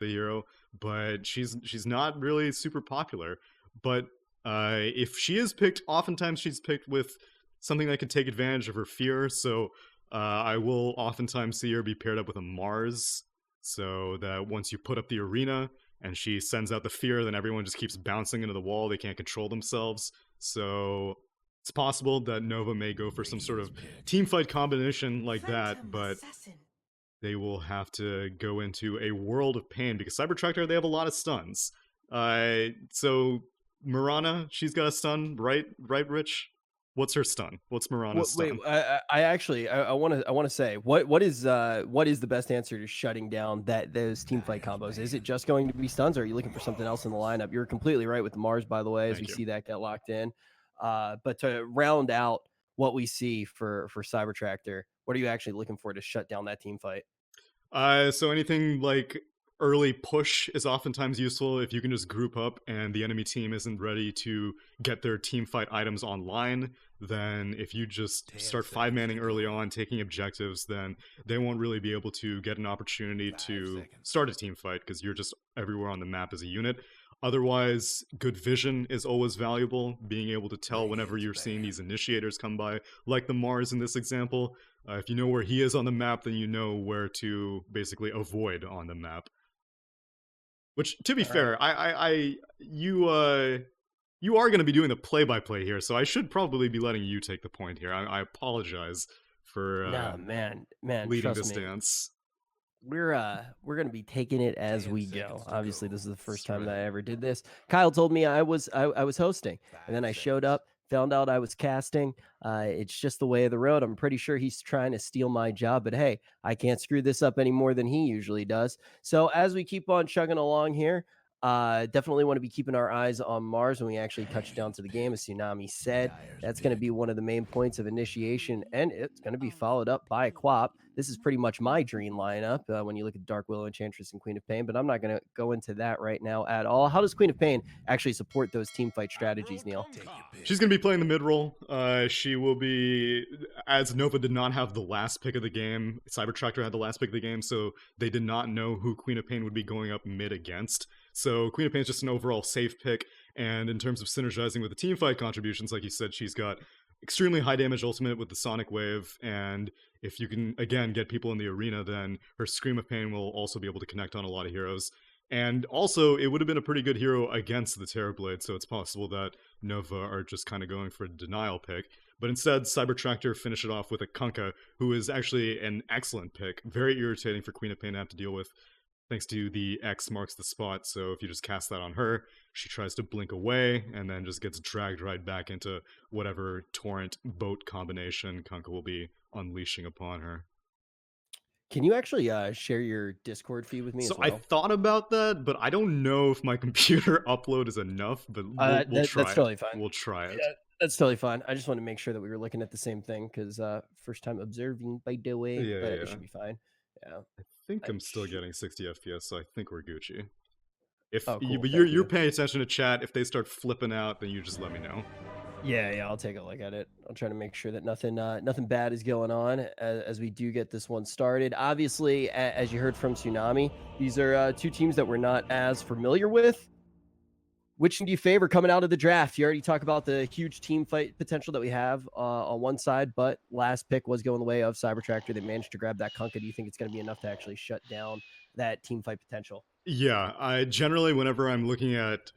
the hero, but she's not really super popular. But if she is picked, oftentimes she's picked with something that could take advantage of her fear. So I will oftentimes see her be paired up with a Mars, so that once you put up the arena and she sends out the fear, then everyone just keeps bouncing into the wall. They can't control themselves. So it's possible that Nova may go for some sort of team fight combination like that, but they will have to go into a world of pain because CyberTRAKTOR, they have a lot of stuns. So Mirana, she's got a stun, right, Rich? What's her stun? What's Mirana's Wait, stun? I want to say what is the best answer to shutting down those team fight combos? Is it just going to be stuns, or are you looking for something else in the lineup? You're completely right with the Mars, by the way, as Thank we you. see that get locked in. But to round out what we see for CyberTRAKTOR, what are you actually looking for to shut down that team fight? So anything like early push is oftentimes useful if you can just group up and the enemy team isn't ready to get their team fight items online. Then if you just start 5-manning early on, taking objectives, then they won't really be able to get an opportunity to start a team fight because you're just everywhere on the map as a unit. Otherwise, good vision is always valuable, being able to tell whenever you're seeing these initiators come by, like the Mars in this example. If you know where he is on the map, then you know where to basically avoid on the map. Which, to be All right. fair, you are going to be doing the play-by-play here, so I should probably be letting you take the point here. I apologize for No, man, leading trust this me. dance. We're gonna be taking it as we go. Obviously, this is the first time that I ever did this. Kyle told me I was hosting, and then I showed up, found out I was casting. It's just the way of the road. I'm pretty sure he's trying to steal my job, but hey, I can't screw this up any more than he usually does. So as we keep on chugging along here, definitely want to be keeping our eyes on Mars when we actually touch down to the game. As Tsunami said, that's going to be one of the main points of initiation, and it's going to be followed up by a Quap. This is pretty much my dream lineup when you look at Dark Willow, Enchantress, and Queen of Pain, but I'm not going to go into that right now at all. How does Queen of Pain actually support those team fight strategies, Neil? She's going to be playing the mid role. She will be, as Nova did not have the last pick of the game, CyberTRAKTOR had the last pick of the game, so they did not know who Queen of Pain would be going up mid against. So Queen of Pain is just an overall safe pick, and in terms of synergizing with the team fight contributions, like you said, she's got extremely high damage ultimate with the Sonic Wave, and if you can, again, get people in the arena, then her Scream of Pain will also be able to connect on a lot of heroes. And also, it would have been a pretty good hero against the Terrorblade, so it's possible that Nova are just kind of going for a denial pick. But instead, CyberTRAKTOR finish it off with a Kunkka, who is actually an excellent pick. Very irritating for Queen of Pain to have to deal with, thanks to the X marks the spot. So if you just cast that on her, she tries to blink away and then just gets dragged right back into whatever torrent boat combination Kunkka will be unleashing upon her. Can you actually share your Discord feed with me So as I well? thought about that, but I don't know if my computer upload is enough. But we'll try That's it. totally fine. We'll try it. Yeah, that's totally fine. I just want to make sure that we were looking at the same thing because first time observing, by the way, Yeah, but it yeah. should be fine. Yeah. I think I I'm still sh- getting 60 FPS, so I think we're Gucci. If oh, you, cool. but Thank you're you. paying attention to chat. If they start flipping out, then you just let me know. Yeah, I'll take a look at it. I'll try to make sure that nothing bad is going on as we do get this one started. Obviously, as you heard from Tsunami, these are two teams that we're not as familiar with. Which do you favor coming out of the draft? You already talked about the huge team fight potential that we have on one side, but last pick was going the way of CyberTRAKTOR. They managed to grab that Kunkka. Do you think it's going to be enough to actually shut down that team fight potential? Yeah, I generally, whenever I'm looking at,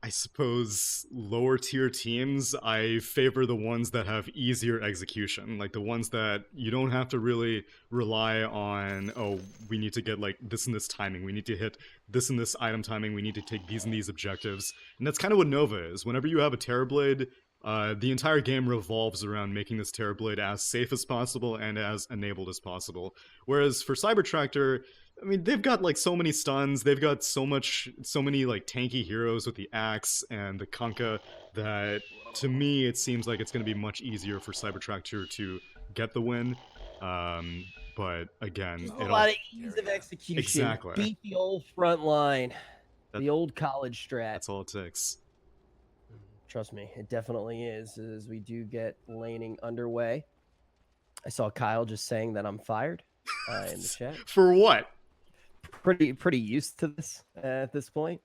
I suppose, lower tier teams, I favor the ones that have easier execution, like the ones that you don't have to really rely on, oh, we need to get like this and this timing, we need to hit this and this item timing, we need to take these and these objectives. And that's kind of what Nova is. Whenever you have a Terrorblade, the entire game revolves around making this Terrorblade as safe as possible and as enabled as possible. Whereas for CyberTRAKTOR, I mean, they've got like so many stuns, they've got so many like tanky heroes with the axe and the Kunkka that to me it seems like it's going to be much easier for CyberTRAKTOR to get the win. But again, Just a it lot all of ease of execution. exactly Beat the old front line, that the old college strat. that's all it takes. Trust me, it definitely is. As we do get laning underway, I saw Kyle just saying that I'm fired in the chat. For what? pretty used to this at this point.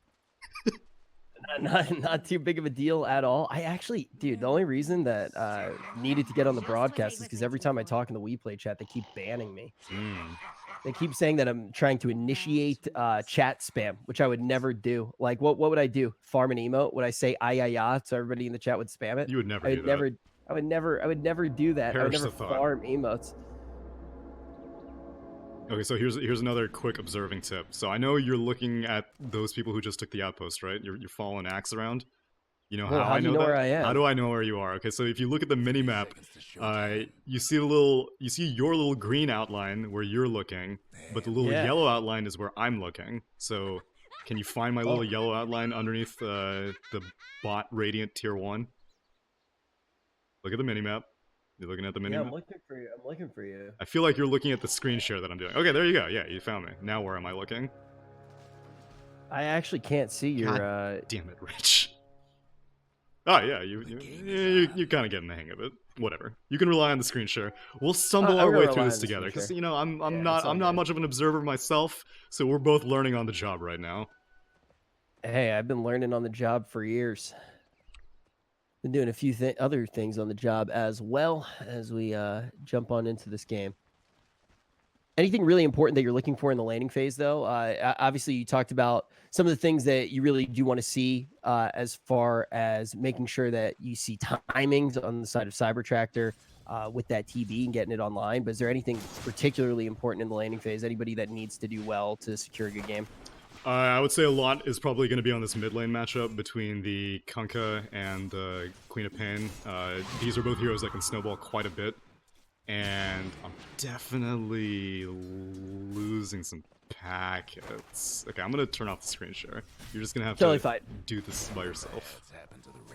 Not too big of a deal at all. I actually, dude, the only reason that needed to get on the broadcast is because every time I talk in the WePlay chat, they keep banning me. They keep saying that I'm trying to initiate chat spam, which I would never do. Like, what would I do? Farm an emote? Would I say "ay so everybody in the chat would spam it? You would never. I would never do that. I would never farm emotes. Okay, so here's another quick observing tip. So I know you're looking at those people who just took the outpost, right? You're following Axe around. You know how I know that? Where I am? How do I know where you are? Okay, so if you look at the mini map, you see your little green outline where you're looking, but the little yellow outline is where I'm looking. So can you find my little yellow outline underneath the bot Radiant tier 1? Look at the mini map. You're looking at the mini map? I'm looking for you. I'm looking for you. I feel like you're looking at the screen share that I'm doing. Okay, there you go. Yeah, you found me. Now where am I looking? I actually can't see your. God damn it, Rich. Oh yeah, you kind of getting the hang of it. Whatever. You can rely on the screen share. We'll stumble our way through this together because you know I'm not much of an observer myself, so we're both learning on the job right now. Hey, I've been learning on the job for years. Been doing a few other things on the job as well as we jump on into this game. Anything really important that you're looking for in the laning phase, though? Obviously, you talked about some of the things that you really do want to see as far as making sure that you see timings on the side of CyberTRAKTOR with that TB and getting it online. But is there anything particularly important in the laning phase? Anybody that needs to do well to secure a good game? I would say a lot is probably going to be on this mid lane matchup between the Kunkka and the Queen of Pain. These are both heroes that can snowball quite a bit. And I'm definitely losing some packets. Okay, I'm going to turn off the screen share. You're just going to have to do this by yourself.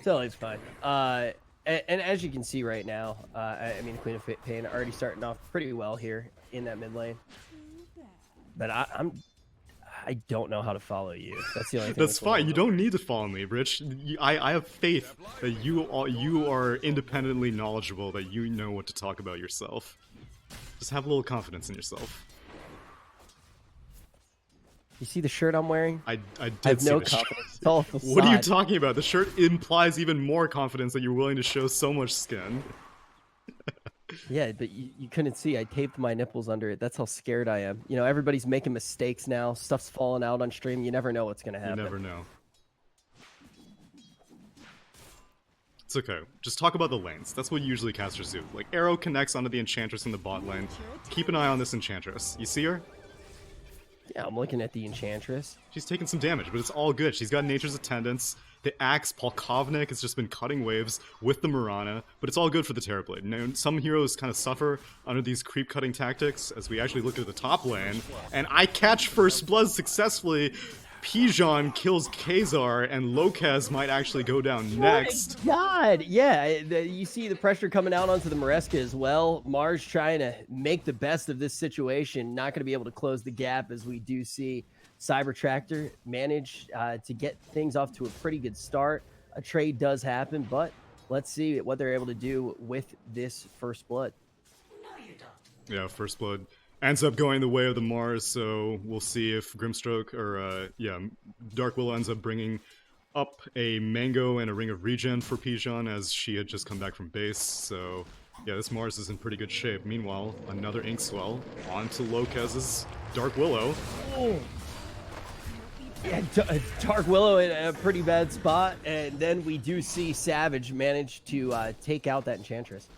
Totally fine. And as you can see right now, I mean, Queen of Pain already starting off pretty well here in that mid lane. But I don't know how to follow you. That's the only thing. That's fine. You don't need to follow me, Rich. I have faith that you are independently knowledgeable, that you know what to talk about yourself. Just have a little confidence in yourself. You see the shirt I'm wearing? I have no confidence. It's all facade. What are you talking about? The shirt implies even more confidence that you're willing to show so much skin. Yeah, but you couldn't see. I taped my nipples under it. That's how scared I am. You know, everybody's making mistakes now. Stuff's falling out on stream. You never know what's going to happen. You never know. It's okay. Just talk about the lanes. That's what usually casters do. Like, Arrow connects onto the Enchantress in the bot lane. Keep an eye on this Enchantress. You see her? Yeah, I'm looking at the Enchantress. She's taking some damage, but it's all good. She's got Nature's Attendance. The Axe, Polkovnik, has just been cutting waves with the Mirana, but it's all good for the Terrorblade. Now, some heroes kind of suffer under these creep-cutting tactics, as we actually look at the top lane, and I catch First Blood successfully. Pijon kills Khazar, and Locaz might actually go down next. Oh my God, yeah, you see the pressure coming out onto the Maresca as well. Mars trying to make the best of this situation, not going to be able to close the gap, as we do see CyberTRAKTOR manage to get things off to a pretty good start. A trade does happen, but let's see what they're able to do with this First Blood. Yeah, First Blood ends up going the way of the Mars, so we'll see if Grimstroke or Dark Willow ends up bringing up a Mango and a Ring of Regen for Pijon, as she had just come back from base. So yeah, this Mars is in pretty good shape. Meanwhile, another Inkswell onto Locaz's Dark Willow. Oh. Yeah, Dark Willow in a pretty bad spot, and then we do see Savage manage to take out that Enchantress.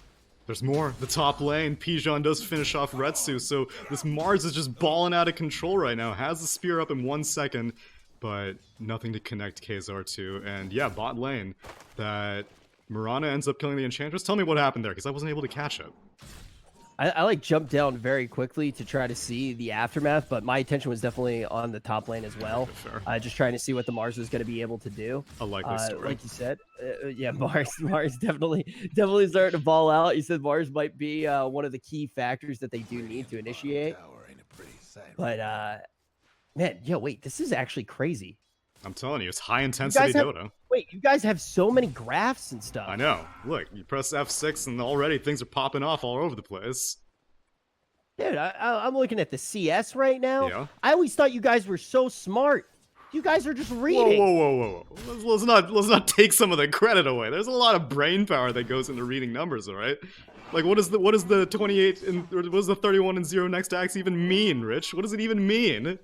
There's more. The top lane, Pijon does finish off Retsu, so this Mars is just balling out of control right now. Has the spear up in 1 second, but nothing to connect Khazar to. And yeah, bot lane, that Mirana ends up killing the Enchantress. Tell me what happened there, because I wasn't able to catch it. I like jumped down very quickly to try to see the aftermath, but my attention was definitely on the top lane as well. Just trying to see what the Mars was going to be able to do. I like this story. Like you said, yeah, Mars definitely starting to ball out. You said Mars might be one of the key factors that they do need to initiate. But man, wait, this is actually crazy. I'm telling you, it's high intensity Dota. Wait, you guys have so many graphs and stuff. I know. Look, you press F6 and already things are popping off all over the place. Dude, I'm looking at the CS right now. Yeah. I always thought you guys were so smart. You guys are just reading. Whoa. Let's not take some of the credit away. There's a lot of brain power that goes into reading numbers, all right? Like, what is the 28 and what does the 31 and 0 next to Axe even mean, Rich? What does it even mean?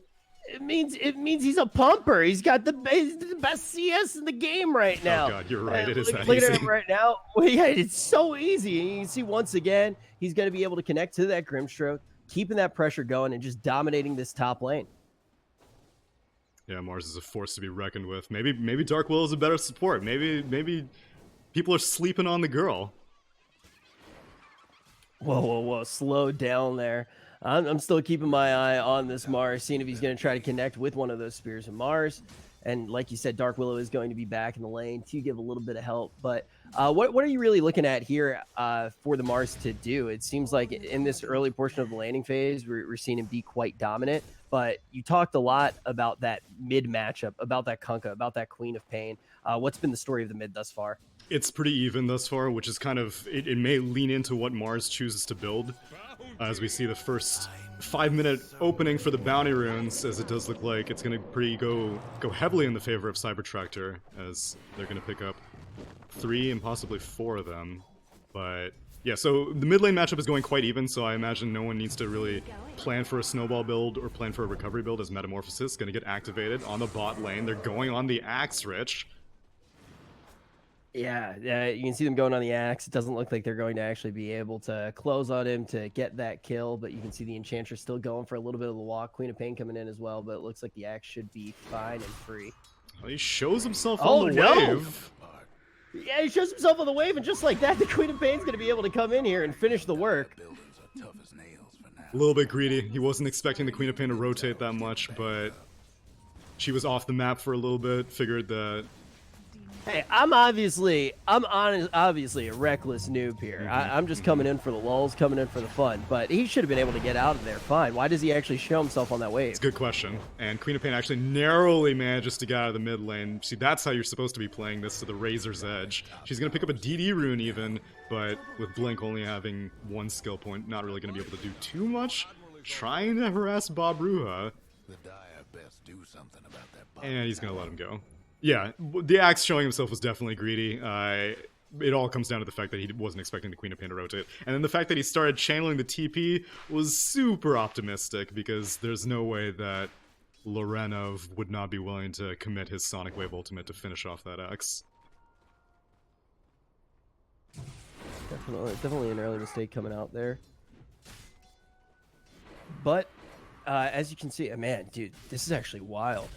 It means he's a pumper. He's got the best CS in the game right now. Oh god, you're right. It is that Look easy. at him right now. Well, yeah, it's so easy. And you can see once again he's going to be able to connect to that Grimstroke, keeping that pressure going, and just dominating this top lane. Yeah, Mars is a force to be reckoned with. Maybe Dark Will is a better support. Maybe people are sleeping on the girl. Whoa. Slow down there. I'm still keeping my eye on this Mars, seeing if he's going to try to connect with one of those spears of Mars. And like you said, Dark Willow is going to be back in the lane to give a little bit of help. But what are you really looking at here for the Mars to do? It seems like in this early portion of the laning phase, we're seeing him be quite dominant. But you talked a lot about that mid matchup, about that Kunkka, about that Queen of Pain. What's been the story of the mid thus far? It's pretty even thus far, which is kind of, it may lean into what Mars chooses to build. As we see the first 5-minute opening for the bounty runes, as it does look like it's going to go heavily in the favor of CyberTRAKTOR, as they're going to pick up 3 and possibly 4 of them. But yeah, so the mid lane matchup is going quite even, so I imagine no one needs to really plan for a snowball build or plan for a recovery build, as Metamorphosis is going to get activated on the bot lane. They're going on the Axe, Rich. Yeah, you can see them going on the Axe. It doesn't look like they're going to actually be able to close on him to get that kill, but you can see the Enchantress still going for a little bit of the walk. Queen of Pain coming in as well, but it looks like the Axe should be fine and free. Well, he shows himself on the wave. Yeah, he shows himself on the wave, and just like that, the Queen of Pain's going to be able to come in here and finish the work. A little bit greedy. He wasn't expecting the Queen of Pain to rotate that much, but she was off the map for a little bit. Figured that. Hey, I'm obviously a reckless noob here. I'm just coming in for the lulz, coming in for the fun. But he should have been able to get out of there fine. Why does he actually show himself on that wave? It's a good question. And Queen of Pain actually narrowly manages to get out of the mid lane. See, that's how you're supposed to be playing this, to the Razor's Edge. She's going to pick up a DD rune even, but with Blink only having 1 skill point, not really going to be able to do too much. Trying to harass Bob Ruha. And he's going to let him go. Yeah, the Axe showing himself was definitely greedy. It all comes down to the fact that he wasn't expecting the Queen of Pain to rotate. And then the fact that he started channeling the TP was super optimistic, because there's no way that Lorenov would not be willing to commit his Sonic Wave ultimate to finish off that Axe. Definitely an early mistake coming out there. But, as you can see, man, dude, this is actually wild.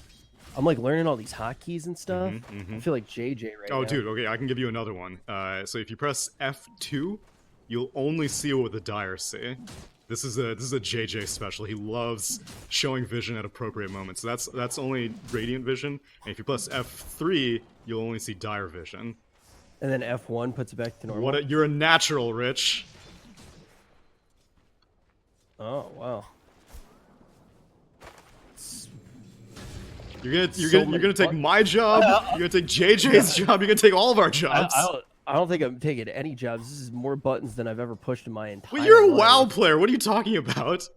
I'm like learning all these hotkeys and stuff. I feel like JJ right now. Oh, dude, okay, I can give you another one. So if you press F2, you'll only see what the Dire see. This is a JJ special. He loves showing vision at appropriate moments. So that's only Radiant Vision. And if you press F3, you'll only see Dire Vision. And then F1 puts it back to normal. You're a natural, Rich. Oh, wow. You're gonna take my job. You're gonna take JJ's job. You're gonna take all of our jobs. I don't think I'm taking any jobs. This is more buttons than I've ever pushed in my entire Well, you're a life. WoW player. What are you talking about?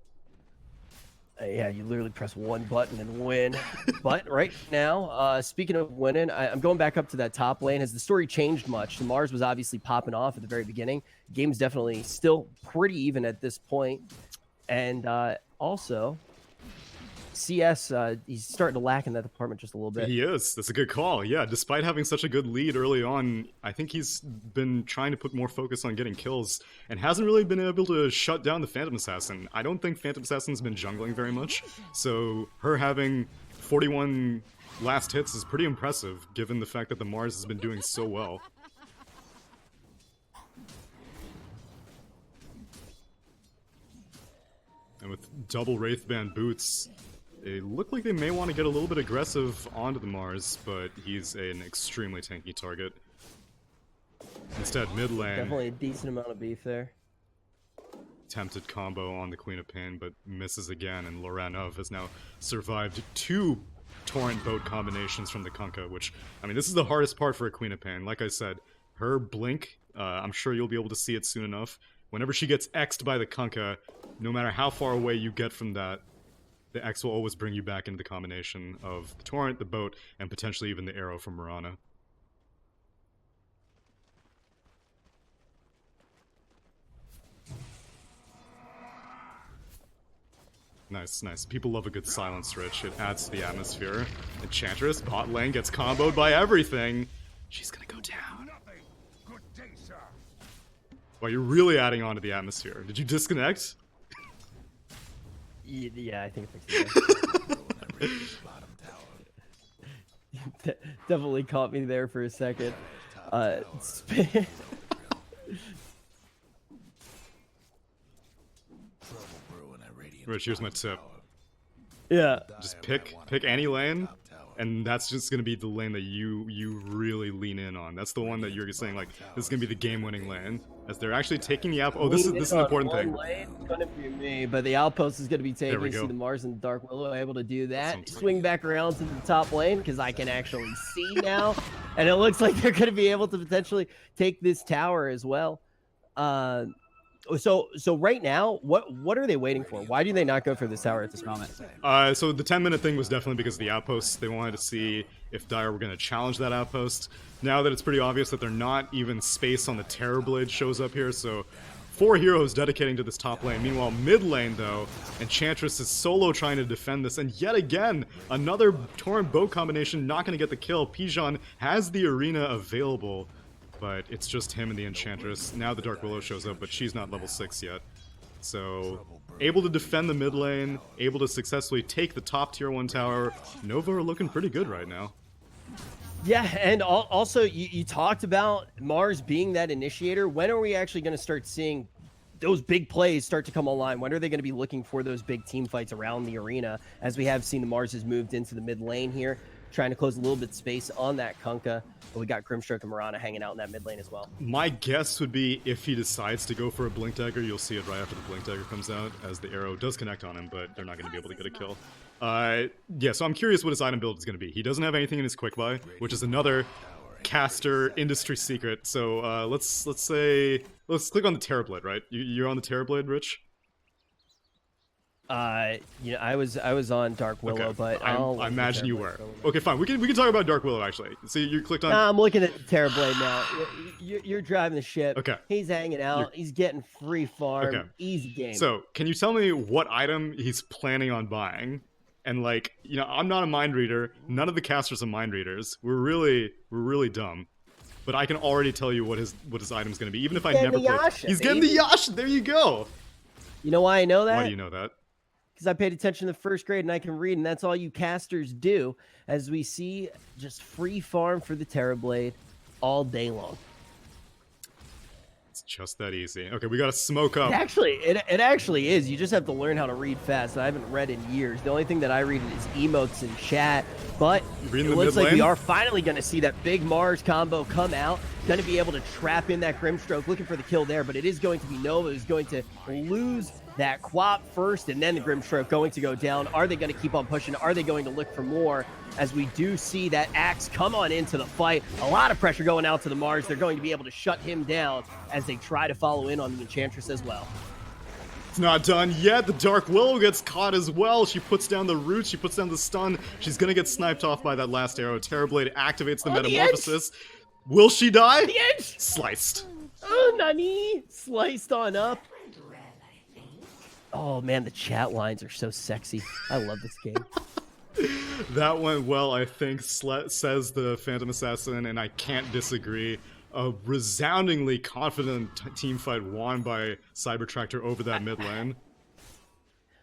Yeah, you literally press one button and win. But right now, speaking of winning, I'm going back up to that top lane. Has the story changed much? The Mars was obviously popping off at the very beginning. Game's definitely still pretty even at this point. And also, CS, he's starting to lack in that department just a little bit. He is. That's a good call. Yeah, despite having such a good lead early on, I think he's been trying to put more focus on getting kills and hasn't really been able to shut down the Phantom Assassin. I don't think Phantom Assassin's been jungling very much, so her having 41 last hits is pretty impressive, given the fact that the Mars has been doing so well. And with double Wraithband boots, they look like they may want to get a little bit aggressive onto the Mars, but he's an extremely tanky target. Instead, mid lane. Definitely a decent amount of beef there. Tempted combo on the Queen of Pain, but misses again, and Lorenov has now survived 2 Torrent boat combinations from the Kunkka, which, I mean, this is the hardest part for a Queen of Pain. Like I said, her blink, I'm sure you'll be able to see it soon enough. Whenever she gets X'd by the Kunkka, no matter how far away you get from that, the X will always bring you back into the combination of the Torrent, the boat, and potentially even the arrow from Mirana. Nice, nice. People love a good silence, Rich. It adds to the atmosphere. Enchantress, bot lane, gets comboed by everything. She's gonna go down. Well, you're really adding on to the atmosphere. Did you disconnect? Yeah, I think it fixed it. Definitely caught me there for a second. Rich, here's my tip. Yeah. Just pick any lane, and that's just gonna be the lane that you really lean in on. That's the one that you're saying, like, this is gonna be the game-winning lane. As they're actually taking the outpost. Oh, this is an important thing. Lane, it's gonna be me, but the outpost is gonna be taken. See the Mars and the Dark Willow able to do that. Swing back around to the top lane because I can actually see now, and it looks like they're gonna be able to potentially take this tower as well. So right now, what are they waiting for? Why do they not go for this tower at this moment? So the 10-minute thing was definitely because of the outposts. They wanted to see if Dire were going to challenge that outpost. Now that it's pretty obvious that they're not, even space on the Terrorblade shows up here, so 4 heroes dedicating to this top lane. Meanwhile, mid lane, though, Enchantress is solo trying to defend this, and yet again, another Torrent boat combination not going to get the kill. Pigeon has the arena available, but it's just him and the Enchantress. Now the Dark Willow shows up, but she's not level 6 yet. So, able to defend the mid lane, able to successfully take the top tier 1 tower. Nova are looking pretty good right now. Yeah, and also, you talked about Mars being that initiator. When are we actually going to start seeing those big plays start to come online? When are they going to be looking for those big team fights around the arena? As we have seen, the Mars has moved into the mid lane here, trying to close a little bit of space on that Kunkka. But we got Grimstroke and Mirana hanging out in that mid lane as well. My guess would be if he decides to go for a Blink Dagger, you'll see it right after the Blink Dagger comes out, as the arrow does connect on him, but they're not going to be able to get a kill. Yeah, so I'm curious what his item build is going to be. He doesn't have anything in his quick buy, which is another caster industry secret. So let's click on the Terrorblade, right? You're on the Terrorblade, Rich? You know, I was on Dark Willow, okay. but I imagine you were. Okay, fine. We can talk about Dark Willow actually. So you clicked on. I'm looking at the Terrorblade now. You're driving the ship. Okay. He's hanging out. He's getting free farm. Okay. Easy game. So can you tell me what item he's planning on buying? And like, you know, I'm not a mind reader. None of the casters are mind readers. We're really dumb. But I can already tell you what his item's going to be, even if I never play. He's getting the Yasha. There you go. You know why I know that? Why do you know that? Because I paid attention to first grade and I can read, and that's all you casters do. As we see, just free farm for the Terrorblade all day long. It's just that easy. Okay, we got to smoke up. It actually is. You just have to learn how to read fast. I haven't read in years. The only thing that I read is emotes and chat. But it looks like we are finally going to see that big Mars combo come out. Going to be able to trap in that Grimstroke, looking for the kill there. But it is going to be Nova who's going to lose that Quap first, and then the Grimstroke going to go down. Are they going to keep on pushing? Are they going to look for more? As we do see that Axe come on into the fight. A lot of pressure going out to the Mars. They're going to be able to shut him down as they try to follow in on the Enchantress as well. It's not done yet. The Dark Willow gets caught as well. She puts down the root. She puts down the stun. She's going to get sniped off by that last arrow. Terrorblade activates the Metamorphosis. Will she die? The edge! Sliced. Oh, Nani! Sliced on up. Oh, man, the chat lines are so sexy. I love this game. That went well, I think, says the Phantom Assassin, and I can't disagree. A resoundingly confident team fight won by CyberTRAKTOR over that mid lane.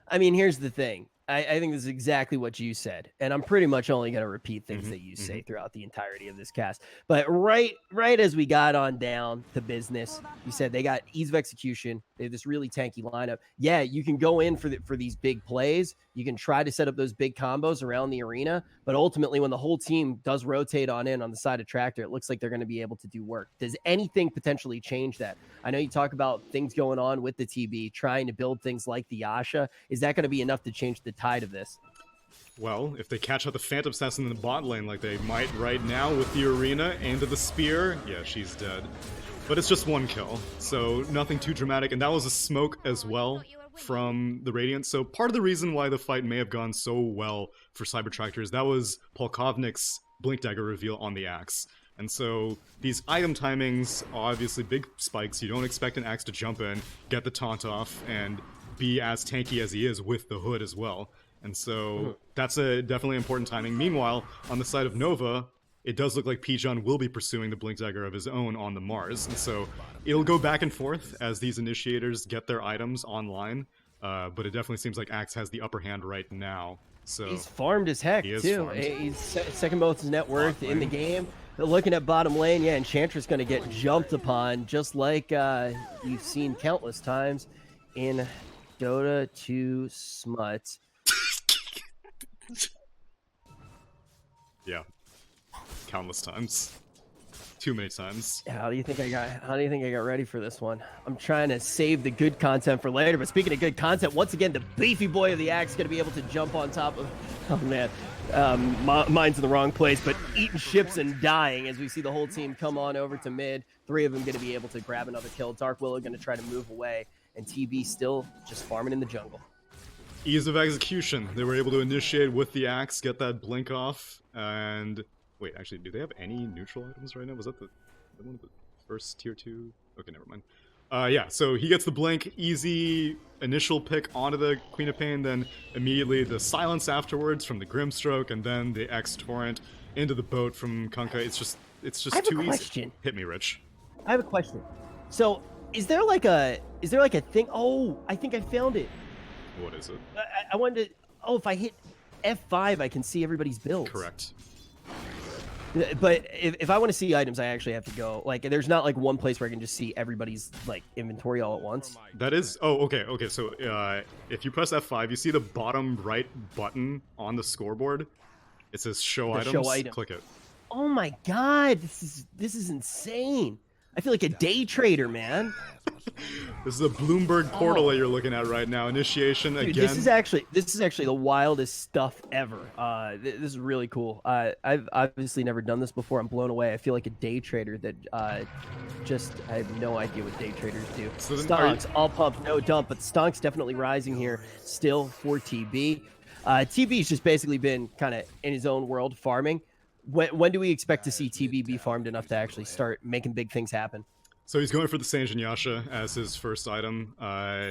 I mean, here's the thing. I think this is exactly what you said, and I'm pretty much only going to repeat things that you say throughout the entirety of this cast. But right as we got on down to business, you said they got ease of execution. They have this really tanky lineup. Yeah, you can go in for these big plays. You can try to set up those big combos around the arena, but ultimately when the whole team does rotate on in on the side of Traktor, it looks like they're going to be able to do work. Does anything potentially change that? I know you talk about things going on with the TB, trying to build things like the Yasha. Is that going to be enough to change the tide of this? Well, if they catch out the Phantom Assassin in the bot lane like they might right now with the arena and the spear, yeah, she's dead. But it's just one kill, so nothing too dramatic, and that was a smoke as well from the Radiant. So part of the reason why the fight may have gone so well for CyberTRAKTOR is that was Polkovnik's Blink Dagger reveal on the Axe. And so these item timings are obviously big spikes. You don't expect an Axe to jump in, get the taunt off, and be as tanky as he is with the hood as well. And so that's a definitely important timing. Meanwhile, on the side of Nova, it does look like Pijon will be pursuing the Blink Dagger of his own on the Mars. And so it'll go back and forth as these initiators get their items online. But it definitely seems like Axe has the upper hand right now. So he's farmed as heck, too. Farmed. He's second most net worth in the game. Looking at bottom lane, yeah, Enchantress going to get jumped upon, just like you've seen countless times in Dota 2 Smut. Yeah. Countless times. Too many times. How do you think I got ready for this one? I'm trying to save the good content for later, but speaking of good content, once again, the beefy boy of the Axe going to be able to jump on top of, oh man, mine's in the wrong place, but eating ships and dying as we see the whole team come on over to mid. 3 of them going to be able to grab another kill. Dark Willow going to try to move away, and TB still just farming in the jungle. Ease of execution. They were able to initiate with the Axe, get that blink off, and wait, actually, do they have any neutral items right now? Was that one of the first tier 2? Okay, never mind. Yeah, so he gets the blink, easy initial pick onto the Queen of Pain, then immediately the silence afterwards from the Grimstroke, and then the X Torrent into the boat from Kunkka. It's just too easy. Hit me, Rich. I have a question. So, is there like a thing? Oh, I think I found it. What is it? I wanted to. Oh, if I hit F5, I can see everybody's builds. Correct. But if I want to see items, I actually have to go. Like, there's not like one place where I can just see everybody's like inventory all at once. That is. Oh, okay. So if you press F5, you see the bottom right button on the scoreboard. It says Show Items. Show item. Click it. Oh my God, this is insane. I feel like a day trader, man. This is a Bloomberg portal that you're looking at right now. Initiation again. Dude, this is actually the wildest stuff ever. This is really cool. I've obviously never done this before. I'm blown away. I feel like a day trader that I have no idea what day traders do. So stonks, all pump, no dump, but stonks definitely rising here still for TB. TB's just basically been kind of in his own world farming. When do we expect to see TB be farmed enough to actually start making big things happen? So he's going for the Sange and Yasha as his first item.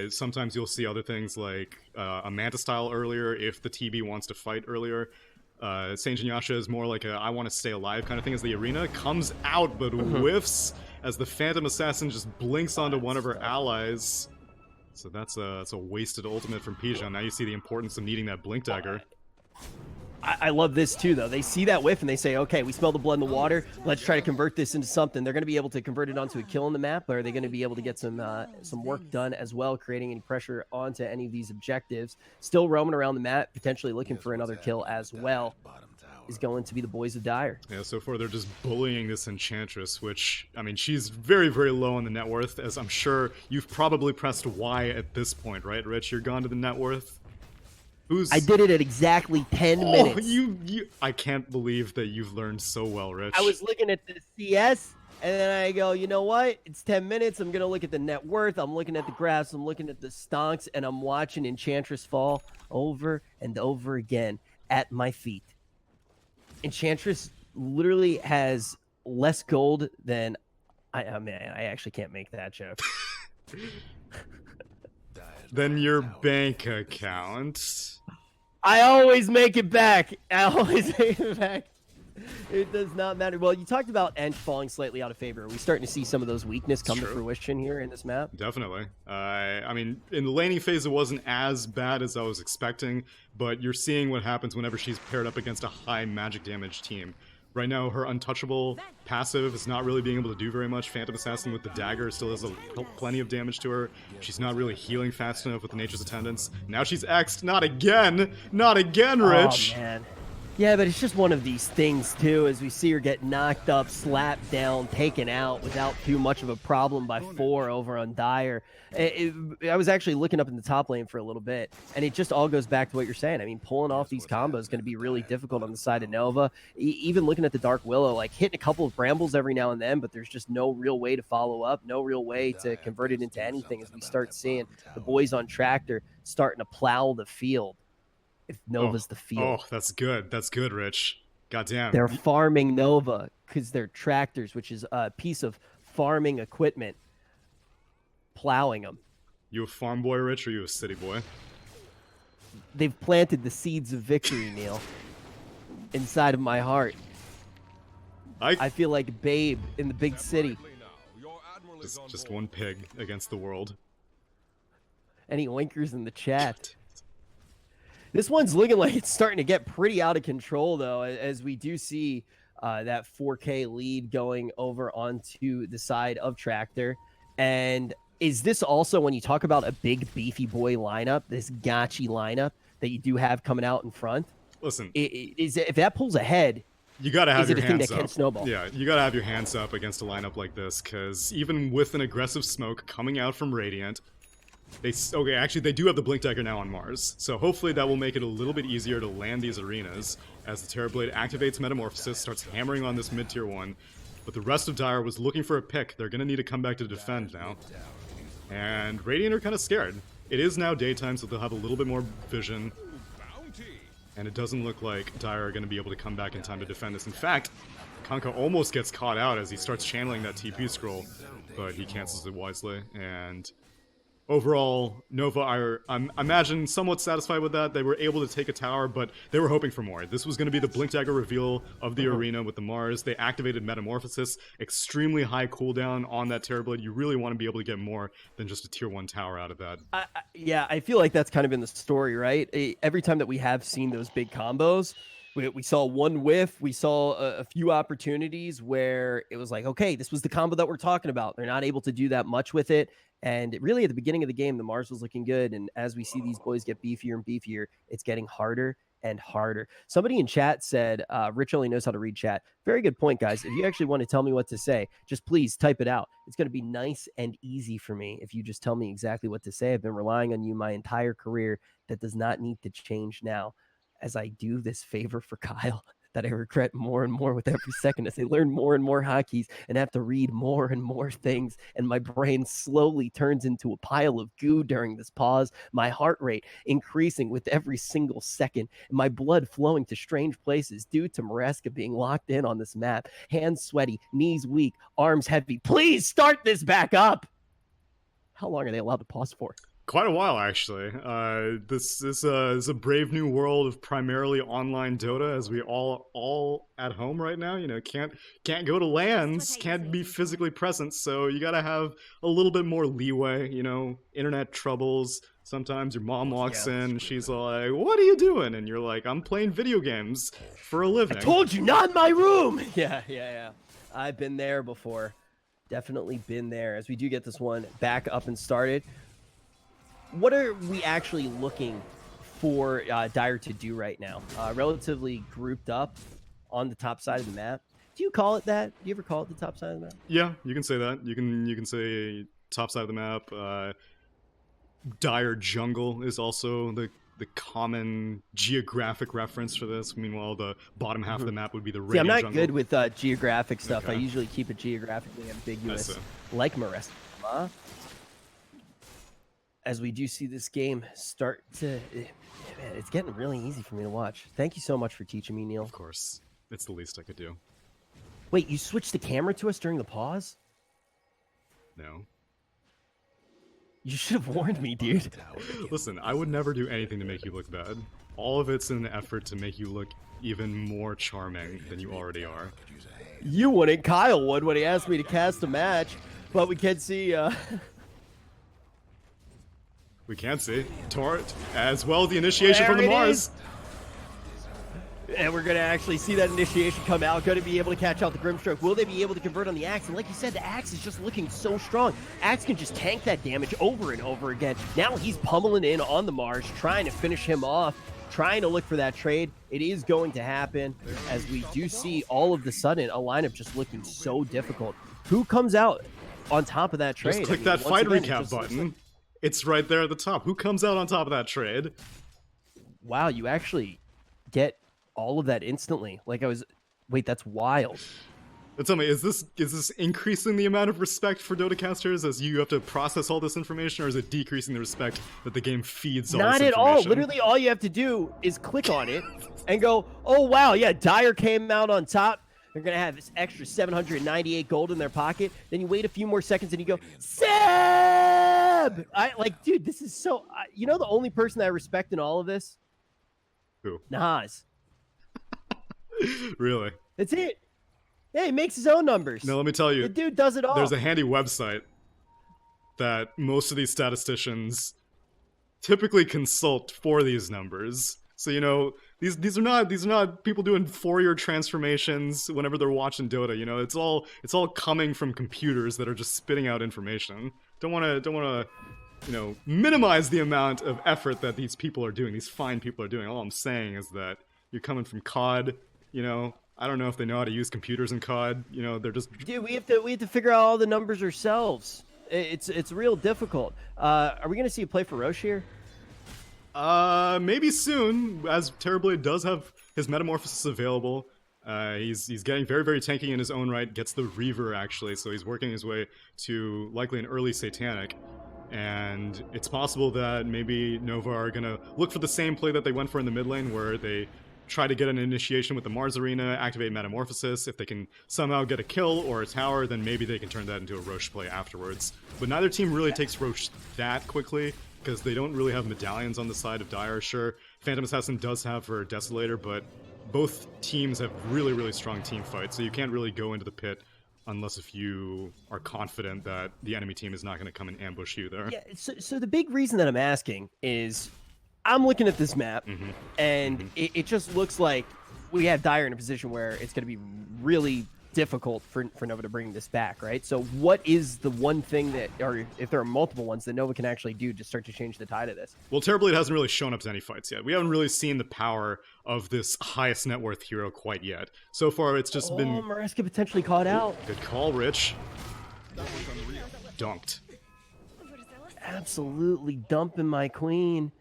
Sometimes you'll see other things like a Manta style earlier if the TB wants to fight earlier. Sange and Yasha is more like a I want to stay alive kind of thing as the arena comes out but whiffs as the Phantom Assassin just blinks onto one of her allies. So that's a wasted ultimate from Pijon. Now you see the importance of needing that Blink Dagger. I love this too, though. They see that whiff and they say, okay, we smell the blood in the water. Let's try to convert this into something. They're going to be able to convert it onto a kill on the map, or are they going to be able to get some work done as well, creating any pressure onto any of these objectives? Still roaming around the map, potentially looking for another kill as well, is going to be the boys of Dire. Yeah, so far they're just bullying this Enchantress, which, I mean, she's very, very low on the net worth, as I'm sure you've probably pressed Y at this point, right, Rich? You're gone to the net worth? I did it at exactly 10 minutes. I can't believe that you've learned so well, Rich. I was looking at the CS, and then I go, you know what? It's 10 minutes. I'm going to look at the net worth. I'm looking at the graphs. I'm looking at the stonks, and I'm watching Enchantress fall over and over again at my feet. Enchantress literally has less gold than... I mean, I actually can't make that joke. Than your bank account. I always make it back. It does not matter. Well, you talked about Ench falling slightly out of favor. Are we starting to see some of those weaknesses come to fruition here in this map? Definitely. I mean, in the laning phase, it wasn't as bad as I was expecting, but you're seeing what happens whenever she's paired up against a high magic damage team. Right now, her untouchable passive is not really being able to do very much. Phantom Assassin with the dagger still has plenty of damage to her. She's not really healing fast enough with the Nature's Attendants. Now she's X'd. Not again! Not again, Rich! Oh, man. Yeah, but it's just one of these things, too, as we see her get knocked up, slapped down, taken out without too much of a problem by 4 over on Dire. I was actually looking up in the top lane for a little bit, and it just all goes back to what you're saying. I mean, pulling off these combos is going to be really difficult on the side of Nova. Even looking at the Dark Willow, like hitting a couple of brambles every now and then, but there's just no real way to follow up, no real way to convert it into anything as we start seeing the boys on Tractor starting to plow the field. If Nova's the field. Oh, that's good. That's good, Rich. Goddamn. They're farming Nova because they're tractors, which is a piece of farming equipment, plowing them. You a farm boy, Rich, or you a city boy? They've planted the seeds of victory, Neil, inside of my heart. I feel like Babe in the big city. Just one pig against the world. Any oinkers in the chat? This one's looking like it's starting to get pretty out of control, though, as we do see that 4K lead going over onto the side of Tractor. And is this also, when you talk about a big beefy boy lineup, this gotchi lineup that you do have coming out in front? Listen, if that pulls ahead, you gotta have your hands up. Is it a thing that can snowball? Yeah, you gotta have your hands up against a lineup like this, because even with an aggressive smoke coming out from Radiant, they do have the Blink Dagger now on Mars, so hopefully that will make it a little bit easier to land these arenas as the Terrorblade activates Metamorphosis, starts hammering on this mid-tier 1, but the rest of Dire was looking for a pick. They're gonna need to come back to defend now. And Radiant are kind of scared. It is now daytime, so they'll have a little bit more vision, and it doesn't look like Dire are gonna be able to come back in time to defend this. In fact, Kanka almost gets caught out as he starts channeling that TP scroll, but he cancels it wisely, and overall, Nova are, I imagine, somewhat satisfied with that. They were able to take a tower, but they were hoping for more. This was going to be the Blink Dagger reveal of the arena with the Mars. They activated Metamorphosis, extremely high cooldown on that Terrorblade. You really want to be able to get more than just a tier 1 tower out of that. Yeah, I feel like that's kind of been the story, right? Every time that we have seen those big combos, we saw one whiff, we saw a few opportunities where it was like, okay, this was the combo that we're talking about. They're not able to do that much with it. And really, at the beginning of the game, the Mars was looking good. And as we see these boys get beefier and beefier, it's getting harder and harder. Somebody in chat said, Rich only knows how to read chat. Very good point, guys. If you actually want to tell me what to say, just please type it out. It's going to be nice and easy for me if you just tell me exactly what to say. I've been relying on you my entire career. That does not need to change now, as I do this favor for Kyle that I regret more and more with every second as I learn more and more hotkeys and have to read more and more things, and my brain slowly turns into a pile of goo during this pause, my heart rate increasing with every single second, and my blood flowing to strange places due to Maresca being locked in on this map, hands sweaty, knees weak, arms heavy. Please start this back up! How long are they allowed to pause for? Quite a while, actually. This is a brave new world of primarily online Dota, as we all at home right now. You know, can't go to LANs, can't be physically present, so you gotta have a little bit more leeway. You know, internet troubles. Sometimes your mom walks in, she's like, "What are you doing?" And you're like, "I'm playing video games for a living." I told you, not in my room. Yeah. I've been there before. Definitely been there. As we do get this one back up and started. What are we actually looking for Dire to do right now? Relatively grouped up on the top side of the map. Do you call it that? Do you ever call it the top side of the map? Yeah, you can say that. You can say top side of the map. Dire jungle is also the common geographic reference for this. Meanwhile, the bottom half of the map would be the radio jungle. jungle. I'm not good with geographic stuff. Okay. I usually keep it geographically ambiguous, like Maresca. As we do see this game start to... Man, it's getting really easy for me to watch. Thank you so much for teaching me, Neil. Of course. It's the least I could do. Wait, you switched the camera to us during the pause? No. You should have warned me, dude. Listen, I would never do anything to make you look bad. All of it's in an effort to make you look even more charming than you already are. You wouldn't. Kyle would when he asked me to cast a match, but we can't see... We can't see. Torrent, as well, the initiation from the Mars. And we're going to actually see that initiation come out. Going to be able to catch out the Grimstroke. Will they be able to convert on the Axe? And like you said, the Axe is just looking so strong. Axe can just tank that damage over and over again. Now he's pummeling in on the Mars, trying to finish him off, trying to look for that trade. it is going to happen, as we do see all of the sudden a lineup just looking so difficult. Who comes out on top of that trade? Just click that fight recap button. It's right there at the top. Who comes out on top of that trade? Wow, you actually get all of that instantly. Wait, that's wild. But tell me, is this increasing the amount of respect for Dota casters as you have to process all this information, or is it decreasing the respect that the game feeds all this information? Not at all. Literally, all you have to do is click on it and go, oh, wow, yeah, Dire came out on top. They're going to have this extra 798 gold in their pocket. Then you wait a few more seconds and you go, Seb! Dude, this is so... you know the only person that I respect in all of this? Who? Nahaz. Really? That's it. Yeah, he makes his own numbers. No, let me tell you. The dude does it all. There's a handy website that most of these statisticians typically consult for these numbers. So, you know, these are not people doing Fourier transformations whenever they're watching Dota. You know, it's all coming from computers that are just spitting out information. Don't want to you know, minimize the amount of effort that these people are doing. These fine people are doing. All I'm saying is that you're coming from COD. You know, I don't know if they know how to use computers in COD. You know, they're just... Dude, we have to figure out all the numbers ourselves. It's real difficult. Are we gonna see a play for Roche here? Maybe soon, as Terrorblade does have his Metamorphosis available. He's getting very, very tanky in his own right, gets the Reaver, actually, so he's working his way to likely an early Satanic. And it's possible that maybe Nova are gonna look for the same play that they went for in the mid lane, where they try to get an initiation with the Mars Arena, activate Metamorphosis. If they can somehow get a kill or a tower, then maybe they can turn that into a Roche play afterwards. But neither team really takes Roche that quickly, because they don't really have medallions on the side of Dire. Sure, Phantom Assassin does have her Desolator, but both teams have really, really strong team fights, so you can't really go into the pit unless if you are confident that the enemy team is not going to come and ambush you there. Yeah, so the big reason that I'm asking is I'm looking at this map, and it just looks like we have Dire in a position where it's going to be really difficult for Nova to bring this back, right? So what is the one thing that, or if there are multiple ones that Nova can actually do to start to change the tide of this? Well, Terrorblade hasn't really shown up to any fights yet. We haven't really seen the power of this highest net worth hero quite yet. So far, it's just been... Maresca potentially caught out. Good call, Rich. Dunked. Absolutely dumping my queen.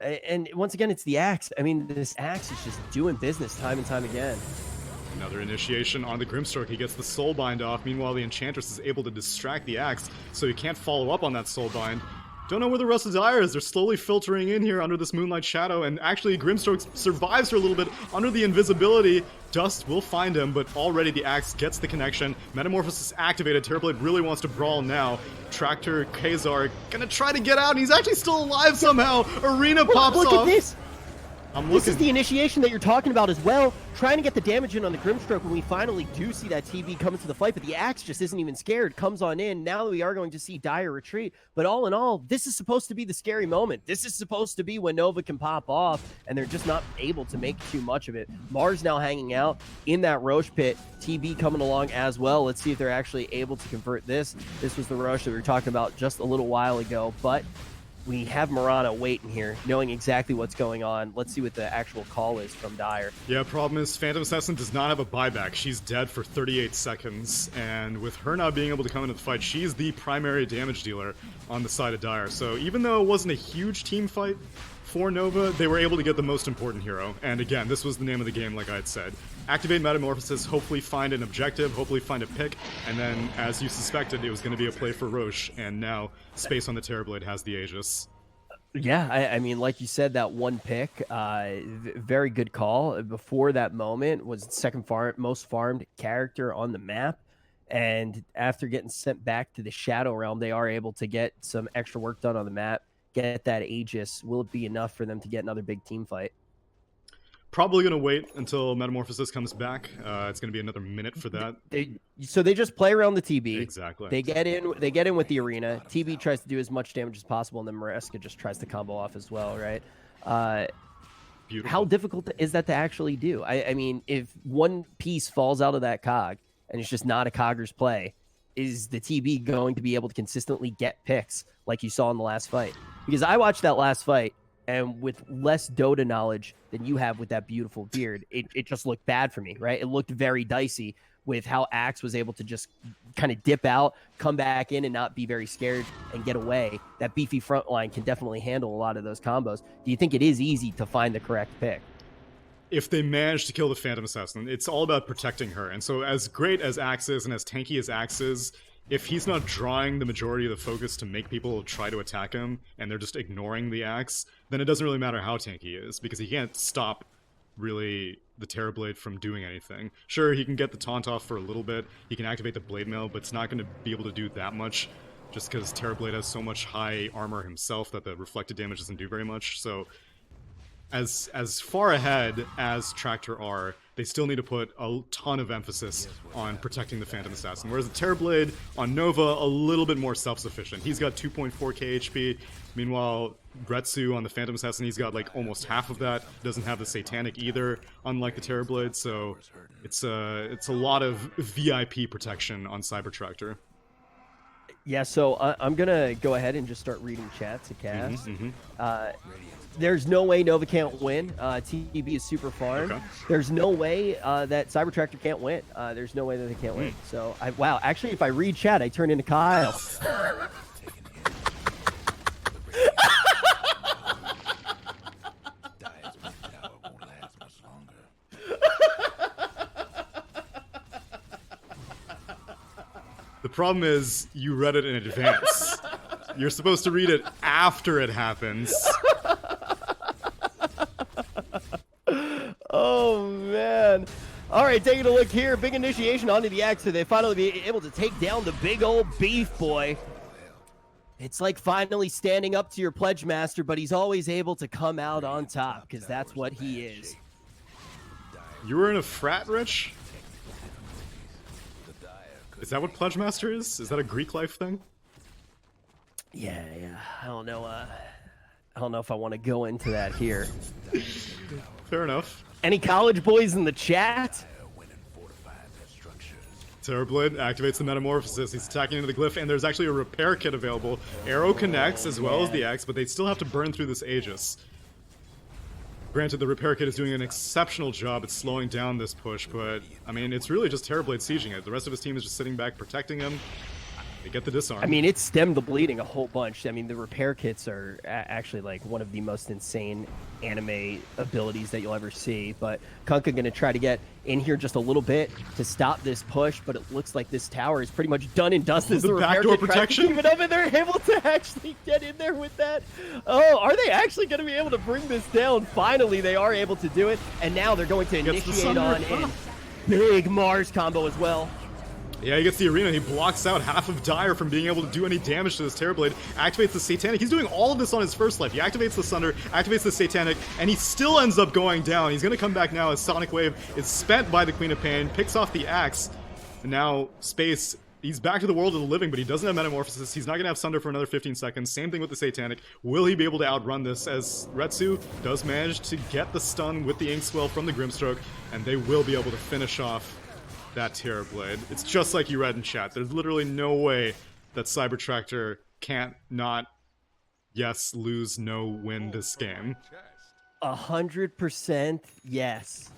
And once again, it's the Axe. I mean, this Axe is just doing business time and time again. Another initiation on the Grimstroke. He gets the Soulbind off. Meanwhile, the Enchantress is able to distract the Axe, so he can't follow up on that Soulbind. Don't know where the rest of Dire is. They're slowly filtering in here under this Moonlight Shadow, and actually Grimstroke survives for a little bit under the invisibility. Dust will find him, but already the Axe gets the connection. Metamorphosis activated. Terrorblade really wants to brawl now. Traktor, Khazar, gonna try to get out, and he's actually still alive somehow. Arena pops off. Look at this! I'm This is the initiation that you're talking about as well. Trying to get the damage in on the Grimstroke when we finally do see that TB come into the fight, but the Axe just isn't even scared. Comes on in. Now we are going to see Dire retreat. But all in all, this is supposed to be the scary moment. This is supposed to be when Nova can pop off, and they're just not able to make too much of it. Mars now hanging out in that Roche pit. TB coming along as well. Let's see if they're actually able to convert this. This was the Roche that we were talking about just a little while ago, but we have Marana waiting here, knowing exactly what's going on. Let's see what the actual call is from Dire. Yeah, problem is Phantom Assassin does not have a buyback. She's dead for 38 seconds, and with her not being able to come into the fight, she's the primary damage dealer on the side of Dire. So even though it wasn't a huge team fight for Nova, they were able to get the most important hero. And again, this was the name of the game, like I had said. Activate Metamorphosis, hopefully find an objective, hopefully find a pick, and then, as you suspected, it was going to be a play for Roche, and now Space on the Terrorblade has the Aegis. Yeah, I mean, like you said, that one pick, very good call. Before that moment was the second most farmed character on the map, and after getting sent back to the Shadow Realm, they are able to get some extra work done on the map, get that Aegis. Will it be enough for them to get another big team fight? Probably going to wait until Metamorphosis comes back. It's going to be another minute for that. So they just play around the TB. Exactly. They get in with the Arena. TB tries to do as much damage as possible, and then Maresca just tries to combo off as well, right? Beautiful. How difficult is that to actually do? I mean, if one piece falls out of that cog, and it's just not a cogger's play, is the TB going to be able to consistently get picks like you saw in the last fight? Because I watched that last fight, And with less Dota knowledge than you have with that beautiful beard, it just looked bad for me, right? It looked very dicey with how Axe was able to just kind of dip out, come back in, and not be very scared and get away. That beefy front line can definitely handle a lot of those combos. Do you think it is easy to find the correct pick? If they manage to kill the Phantom Assassin, it's all about protecting her. And so as great as Axe is and as tanky as Axe is, if he's not drawing the majority of the focus to make people try to attack him, and they're just ignoring the Axe, then it doesn't really matter how tanky he is, because he can't stop, really, the Terrorblade from doing anything. Sure, he can get the taunt off for a little bit, he can activate the Blade Mail, but it's not going to be able to do that much, just because Terrorblade has so much high armor himself that the reflected damage doesn't do very much, so as far ahead as Traktor are, they still need to put a ton of emphasis on protecting the Phantom Assassin. Whereas the Terrorblade on Nova, a little bit more self-sufficient. He's got 2.4k HP. Meanwhile, Retsu on the Phantom Assassin, he's got like almost half of that. Doesn't have the Satanic either, unlike the Terrorblade. So it's a lot of VIP protection on CyberTRAKTor. Yeah, so I'm going to go ahead and just start reading chat to cast. There's no way Nova can't win. TB is super farm. Okay. There's no way that CyberTRAKTor can't win. There's no way that they can't win. So, wow, actually, if I read chat, I turn into Kyle. The problem is, you read it in advance. You're supposed to read it after it happens. Oh, man. All right, taking a look here. Big initiation onto the Axe. So they finally be able to take down the big old beef boy. It's like finally standing up to your pledge master, but he's always able to come out on top because that's what he is. You were in a frat, Rich? Is that what Pledge Master is? Is that a Greek life thing? Yeah. I don't know. I don't know if I want to go into that here. Fair enough. Any college boys in the chat? Terrorblade activates the Metamorphosis. He's attacking into the Glyph, and there's actually a repair kit available. Arrow connects as well as the X, but they still have to burn through this Aegis. Granted, the repair kit is doing an exceptional job at slowing down this push, but, I mean, it's really just Terrorblade sieging it. The rest of his team is just sitting back, protecting him. They get the disarm. I mean, it stemmed the bleeding a whole bunch. I mean, the repair kits are actually, like, one of the most insane anime abilities that you'll ever see. But Kunkka going to try to get in here just a little bit to stop this push, but it looks like this tower is pretty much done and dusted. The backdoor protection? Keep it up, and they're able to actually get in there with that. Oh, are they actually going to be able to bring this down? Finally, they are able to do it, and now they're going to initiate on in. Big Mars combo as well. Yeah, he gets the arena. He blocks out half of Dire from being able to do any damage to this Terrorblade. Activates the Satanic. He's doing all of this on his first life. He activates the Sunder, activates the Satanic, and he still ends up going down. He's going to come back now as Sonic Wave is spent by the Queen of Pain, picks off the Axe, and now Space, he's back to the world of the living, but he doesn't have Metamorphosis. He's not going to have Sunder for another 15 seconds. Same thing with the Satanic. Will he be able to outrun this, as Retsu does manage to get the stun with the Inkswell from the Grimstroke, and they will be able to finish off that Terrorblade. It's just like you read in chat. There's literally no way that CyberTRAKTor can't not, yes, lose, no, win this game. 100% yes.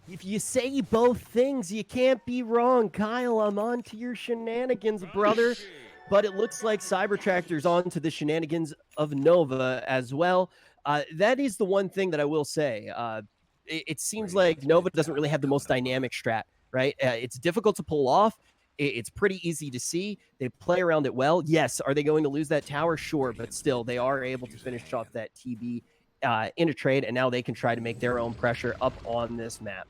If you say both things, you can't be wrong. Kyle, I'm on to your shenanigans, brother. But it looks like CyberTRAKTor's on to the shenanigans of Nova as well. That is the one thing that I will say. It seems like Nova doesn't really have the most dynamic strat. Right? It's difficult to pull off. It's pretty easy to see. They play around it well. Yes, are they going to lose that tower? Sure, but still, they are able to finish off that TB in a trade, and now they can try to make their own pressure up on this map.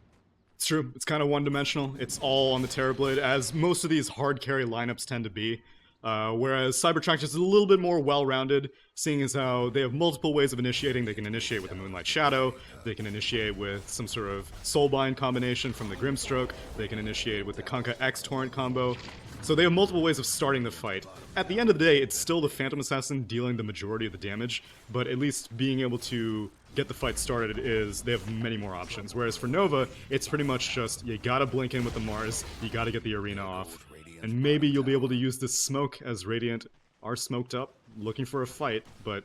It's true. It's kind of one-dimensional. It's all on the Terrorblade, as most of these hard carry lineups tend to be. Whereas CyberTRAKTor is a little bit more well-rounded, seeing as how they have multiple ways of initiating. They can initiate with a Moonlight Shadow, they can initiate with some sort of Soulbind combination from the Grimstroke, they can initiate with the Kunkka X Torrent combo. So they have multiple ways of starting the fight. At the end of the day, it's still the Phantom Assassin dealing the majority of the damage, but at least being able to get the fight started is, they have many more options. Whereas for Nova, it's pretty much just, you gotta blink in with the Mars, you gotta get the arena off. And maybe you'll be able to use this smoke, as Radiant are smoked up, looking for a fight, but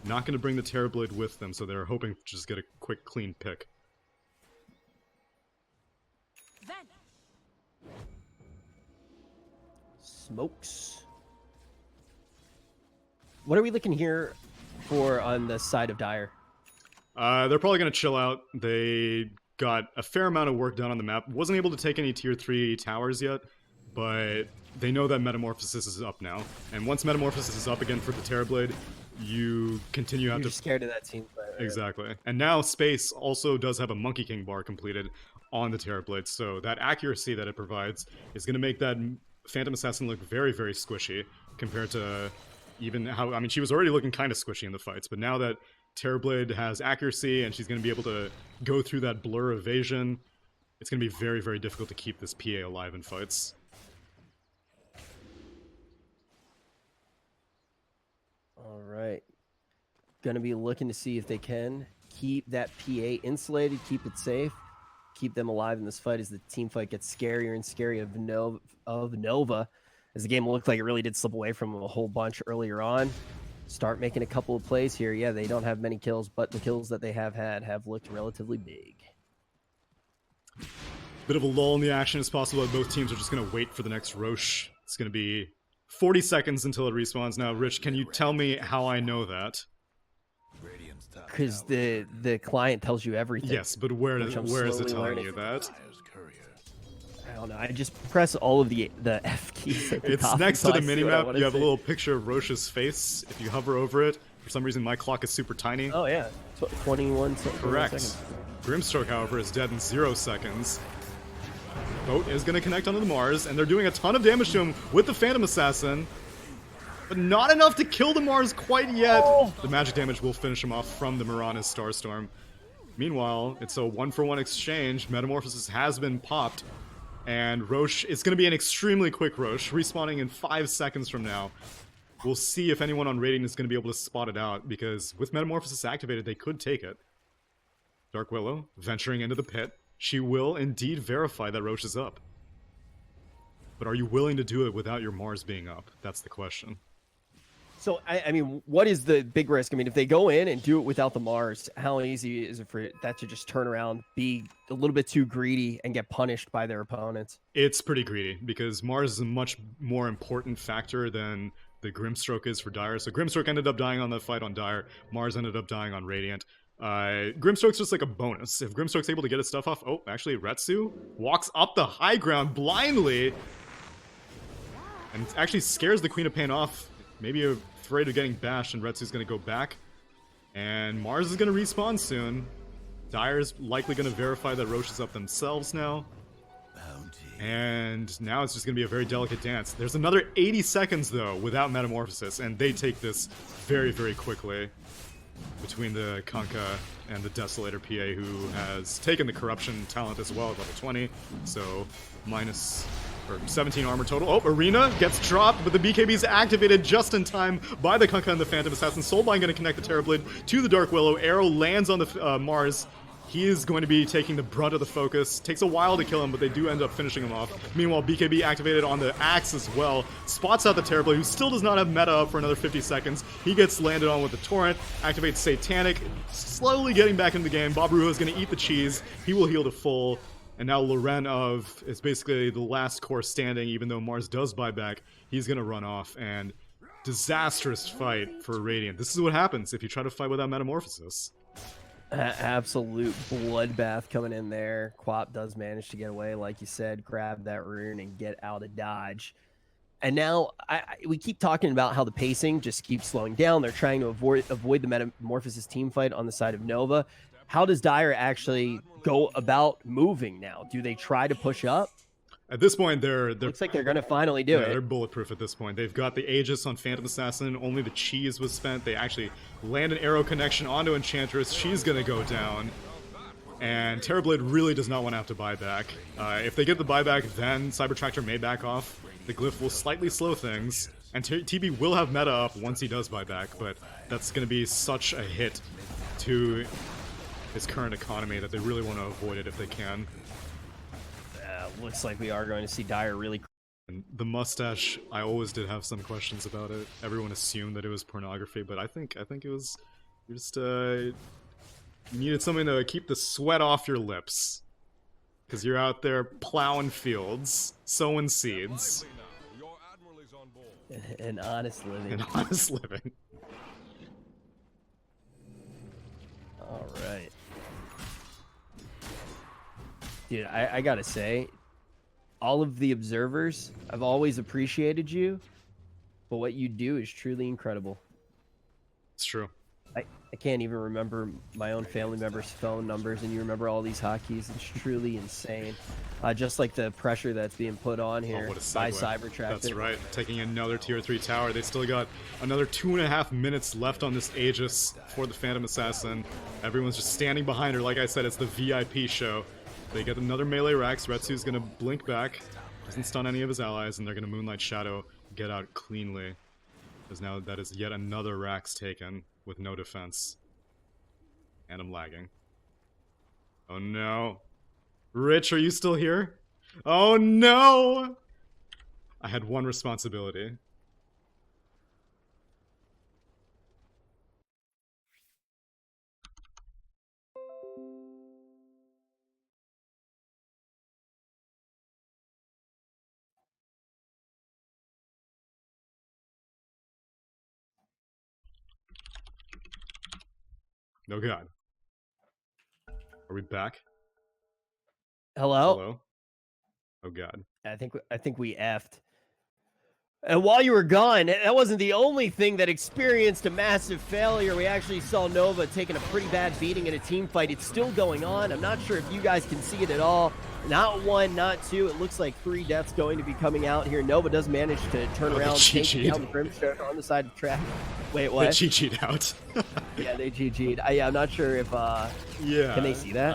not going to bring the Terrorblade with them, so they're hoping to just get a quick, clean pick. Smokes. What are we looking here for on the side of Dire? They're probably going to chill out. They got a fair amount of work done on the map. Wasn't able to take any tier 3 towers yet, but they know that Metamorphosis is up now. And once Metamorphosis is up again for the Terrorblade, you continue to have You're to... scared of that team play, right? Exactly. And now Space also does have a Monkey King bar completed on the Terrorblade, so that accuracy that it provides is going to make that Phantom Assassin look very, very squishy compared to even how... I mean, she was already looking kind of squishy in the fights, but now that Terrorblade has accuracy and she's going to be able to go through that blur evasion, it's going to be very, very difficult to keep this PA alive in fights. All right. Going to be looking to see if they can keep that PA insulated, keep it safe, keep them alive in this fight as the team fight gets scarier and scarier of Nova, as the game looked like it really did slip away from them a whole bunch earlier on. Start making a couple of plays here. Yeah, they don't have many kills, but the kills that they have had have looked relatively big. Bit of a lull in the action as possible. Both teams are just going to wait for the next Roche. It's going to be 40 seconds until it respawns. Now, Rich, can you tell me how I know that? Because the client tells you everything. Yes, but where is it telling you that? I don't know. I just press all of the F keys at the top. It's next to the until I see what I minimap. wanna You have a see. little picture of Roche's face. If you hover over it, for some reason my clock is super tiny. Oh yeah, 21 Correct. seconds. Grimstroke, however, is dead in 0 seconds. Boat is going to connect onto the Mars, and they're doing a ton of damage to him with the Phantom Assassin. But not enough to kill the Mars quite yet. Oh. The magic damage will finish him off from the Mirana's Starstorm. Meanwhile, it's a 1-for-1 exchange. Metamorphosis has been popped. And Roche, it's going to be an extremely quick Roche, respawning in 5 seconds from now. We'll see if anyone on rating is going to be able to spot it out, because with Metamorphosis activated, they could take it. Dark Willow, venturing into the pit. She will indeed verify that Roche is up. But are you willing to do it without your Mars being up? That's the question. So, I mean, what is the big risk? I mean, if they go in and do it without the Mars, how easy is it for that to just turn around, be a little bit too greedy, and get punished by their opponents? It's pretty greedy, because Mars is a much more important factor than the Grimstroke is for Dire. So Grimstroke ended up dying on the fight on Dire. Mars ended up dying on Radiant. Grimstroke's just like a bonus. If Grimstroke's able to get his stuff off... Oh, actually, Retsu walks up the high ground blindly and actually scares the Queen of Pain off. Maybe afraid of getting bashed, and Retsu's going to go back. And Mars is going to respawn soon. Dire's likely going to verify that Roche is up themselves now. And now it's just going to be a very delicate dance. There's another 80 seconds, though, without Metamorphosis, and they take this very, very quickly between the Kunkka and the Desolator PA, who has taken the Corruption talent as well at level 20. So, minus... or 17 armor total. Oh, Arena gets dropped, but the BKB is activated just in time by the Kunkka and the Phantom Assassin. Soulbind going to connect the Terrorblade to the Dark Willow. Arrow lands on the Mars. He is going to be taking the brunt of the focus. Takes a while to kill him, but they do end up finishing him off. Meanwhile, BKB activated on the Axe as well. Spots out the Terrorblade, who still does not have meta up for another 50 seconds. He gets landed on with the Torrent. Activates Satanic. Slowly getting back into the game. Bob Rujo is going to eat the cheese. He will heal to full. And now Loren of is basically the last core standing, even though Mars does buy back. He's going to run off, and disastrous fight for Radiant. This is what happens if you try to fight without Metamorphosis. Absolute bloodbath coming in there. Quap does manage to get away, like you said, grab that rune and get out of dodge. And now we keep talking about how the pacing just keeps slowing down. They're trying to avoid the Metamorphosis team fight on the side of Nova. How does Dire actually go about moving now? Do they try to push up? At this point, they're looks like they're going to finally do it. They're bulletproof at this point. They've got the Aegis on Phantom Assassin. Only the cheese was spent. They actually land an arrow connection onto Enchantress. She's going to go down. And Terrorblade really does not want to have to buy back. If they get the buyback, then CyberTRAKTOR may back off. The Glyph will slightly slow things. And TB will have meta up once he does buy back, but that's going to be such a hit to his current economy that they really want to avoid it if they can. Looks like we are going to see Dire really... And the mustache, I always did have some questions about it. Everyone assumed that it was pornography, but I think it was You just needed something to keep the sweat off your lips. Because you're out there plowing fields, sowing seeds. An honest living. An honest living. All right. Dude, I gotta say, all of the observers, I've always appreciated you, but what you do is truly incredible. It's true. I can't even remember my own family members' phone numbers, and you remember all these hotkeys. It's truly insane. Just like the pressure that's being put on here by CyberTRAKTOR. That's right. Taking another tier 3 tower. They still got another 2.5 minutes left on this Aegis for the Phantom Assassin. Everyone's just standing behind her. Like I said, it's the VIP show. They get another melee Rax. Retsu's gonna blink back. Doesn't stun any of his allies, and they're gonna Moonlight Shadow get out cleanly. Because now that is yet another Rax taken with no defense. And I'm lagging. Oh no. Rich, are you still here? Oh no! I had one responsibility. Oh god. Are we back? Hello? Hello? Oh god. I think we effed. And while you were gone, that wasn't the only thing that experienced a massive failure. We actually saw Nova taking a pretty bad beating in a team fight. It's still going on. I'm not sure if you guys can see it at all. Not one, not two. It looks like 3 deaths going to be coming out here. Nova does manage to turn around, take down the Brimstone on the side of the track. Wait, what? They GG'd out. Yeah, they GG'd. I'm not sure if, yeah. Can they see that?